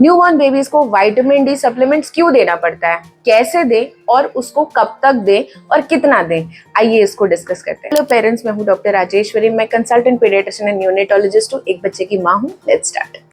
Newborn babies को vitamin D supplements क्यों देना पड़ता है, कैसे दें और उसको कब तक दें और कितना दें, आइए इसको डिस्कस करते हैं। हेलो पेरेंट्स, मैं हूं डॉक्टर राजेश्वरी, मैं कंसल्टेंट पीडियाट्रिशियन एंड न्यूनेटोलॉजिस्ट हूं, एक बच्चे की मां हूं। Let's start.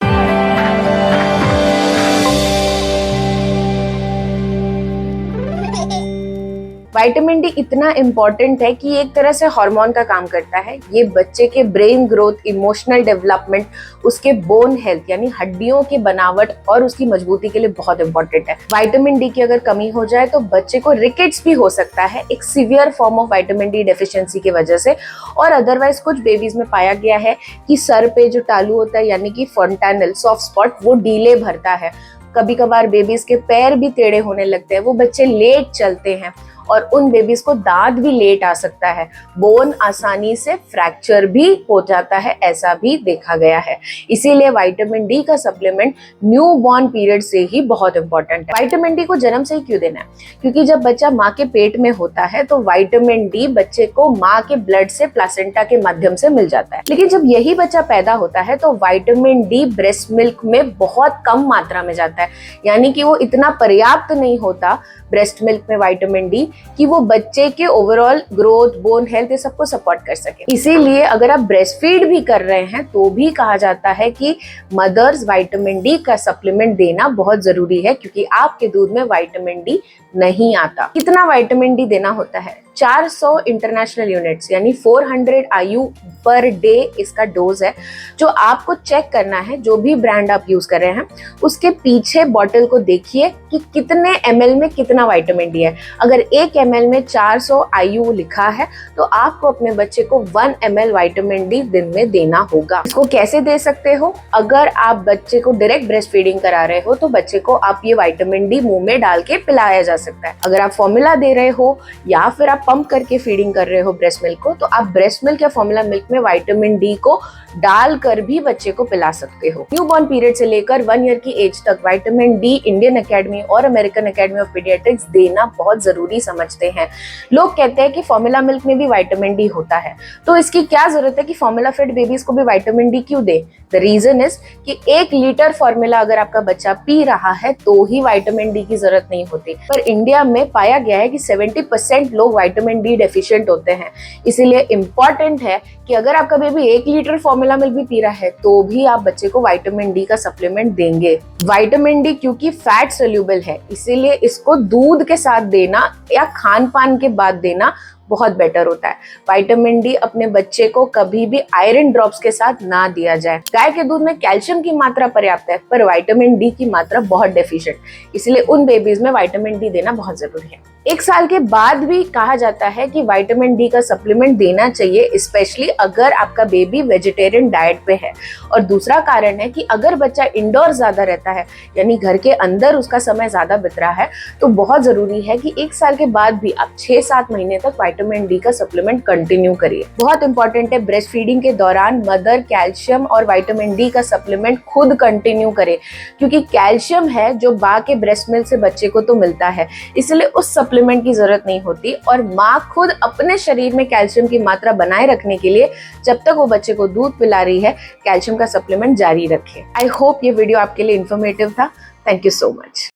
विटामिन डी इतना इम्पोर्टेंट है कि एक तरह से हार्मोन का काम करता है। ये बच्चे के ब्रेन ग्रोथ, इमोशनल डेवलपमेंट, उसके बोन हेल्थ यानी हड्डियों की बनावट और उसकी मजबूती के लिए बहुत इंपॉर्टेंट है। विटामिन डी की अगर कमी हो जाए तो बच्चे को रिकेट्स भी हो सकता है, एक severe form of vitamin D deficiency की वजह से। और अदरवाइज कुछ बेबीज में पाया गया है कि सर पे जो टालू होता है यानी कि फॉन्टेनल सॉफ्ट स्पॉट, वो डीले भरता है। कभी कभार बेबीज के पैर भी टेढ़े होने लगते हैं, वो बच्चे लेट चलते हैं और उन बेबीज को दांत भी लेट आ सकता है। बोन आसानी से फ्रैक्चर भी हो जाता है, ऐसा भी देखा गया है। इसीलिए विटामिन डी का सप्लीमेंट न्यूबॉर्न पीरियड से ही बहुत इंपॉर्टेंट है। विटामिन डी को जन्म से ही क्यों देना है? क्योंकि जब बच्चा माँ के पेट में होता है तो विटामिन डी बच्चे को माँ के ब्लड से, प्लासेंटा के माध्यम से मिल जाता है। लेकिन जब यही बच्चा पैदा होता है तो विटामिन डी ब्रेस्ट मिल्क में बहुत कम मात्रा में जाता है, यानी कि वो इतना पर्याप्त नहीं होता ब्रेस्ट मिल्क में विटामिन डी कि वो बच्चे के ओवरऑल ग्रोथ, बोन हेल्थ, ये सबको सपोर्ट कर सके। इसीलिए अगर आप ब्रेस्ट फीड भी कर रहे हैं तो भी कहा जाता है कि मदर्स विटामिन डी का सप्लीमेंट देना बहुत जरूरी है, क्योंकि आपके दूध में विटामिन डी नहीं आता। कितना विटामिन डी देना होता है? 400 इंटरनेशनल यूनिट्स यानी 400 IU पर डे इसका डोज है, जो आपको चेक करना है। जो भी ब्रांड आप यूज कर रहे हैं उसके पीछे बॉटल को देखिए कि कितने ml में कितना विटामिन डी है। अगर 1 ml में 400 IU लिखा है तो आपको अपने बच्चे को 1 ml विटामिन डी दिन में देना होगा। इसको कैसे दे सकते हो? अगर आप बच्चे को डायरेक्ट ब्रेस्ट फीडिंग करा रहे हो तो बच्चे को आप ये विटामिन डी मुंह में डाल के पिलाया जा सकता है। अगर आप फॉर्मूला दे रहे हो या फिर आप पंप करके फीडिंग कर रहे हो ब्रेस्ट मिल्क को, तो आप ब्रेस्ट मिल्क या फॉर्मूला मिल्क में विटामिन डी को डालकर भी बच्चे को पिला सकते हो। न्यूबॉर्न पीरियड से लेकर 1 ईयर की एज तक विटामिन डी इंडियन एकेडमी और अमेरिकन एकेडमी ऑफ पीडियाट्रिक्स देना बहुत जरूरी समझते हैं। लोग कहते हैं कि फॉर्मूला मिल्क में भी विटामिन डी होता है, तो इसकी क्या जरूरत है कि फॉर्मूला फेड बेबीज को भी विटामिन डी क्यों दे? द रीजन इज कि 1 लीटर फॉर्मूला अगर आपका बच्चा पी रहा है तो ही विटामिन डी की जरूरत नहीं होती। पर इंडिया में पाया गया है कि 70% लोग विटामिन डी डेफिशिएंट होते हैं। इसीलिए इंपॉर्टेंट है कि अगर आपका बेबी 1 लीटर फॉर्मूला मिल्क भी पी रहा है तो भी आप बच्चे को विटामिन डी का सप्लीमेंट देंगे। विटामिन डी क्योंकि फैट सोल्यूबल है, इसीलिए इसको दूध के साथ देना या खान पान के बाद देना बहुत बेटर होता है। विटामिन डी अपने बच्चे को कभी भी आयरन ड्रॉप्स के साथ ना दिया जाए। गाय के दूध में कैल्शियम की मात्रा पर्याप्त है पर विटामिन डी की मात्रा बहुत डेफिशिएंट, इसलिए उन बेबीज में विटामिन डी देना बहुत जरूरी है। 1 साल के बाद भी कहा जाता है कि विटामिन डी का सप्लीमेंट देना चाहिए, स्पेशली अगर आपका बेबी वेजिटेरियन डाइट पे है। और दूसरा कारण है कि अगर बच्चा इंडोर ज्यादा रहता है यानी घर के अंदर उसका समय ज्यादा बीत रहा है, तो बहुत जरूरी है कि 1 साल के बाद भी आप 6-7 महीने तक विटामिन डी का सप्लीमेंट कंटिन्यू करिए। बहुत इंपॉर्टेंट है ब्रेस्ट फीडिंग के दौरान मदर कैल्शियम और विटामिन डी का सप्लीमेंट खुद कंटिन्यू करे, क्योंकि कैल्शियम है जो माँ के ब्रेस्ट मिल्क से बच्चे को तो मिलता है, इसलिए उस सप्लीमेंट की जरूरत नहीं होती। और माँ खुद अपने शरीर में कैल्शियम की मात्रा बनाए रखने के लिए जब तक वो बच्चे को दूध पिला रही है कैल्शियम का सप्लीमेंट जारी रखे। आई होप ये वीडियो आपके लिए इंफॉर्मेटिव था। Thank you so much.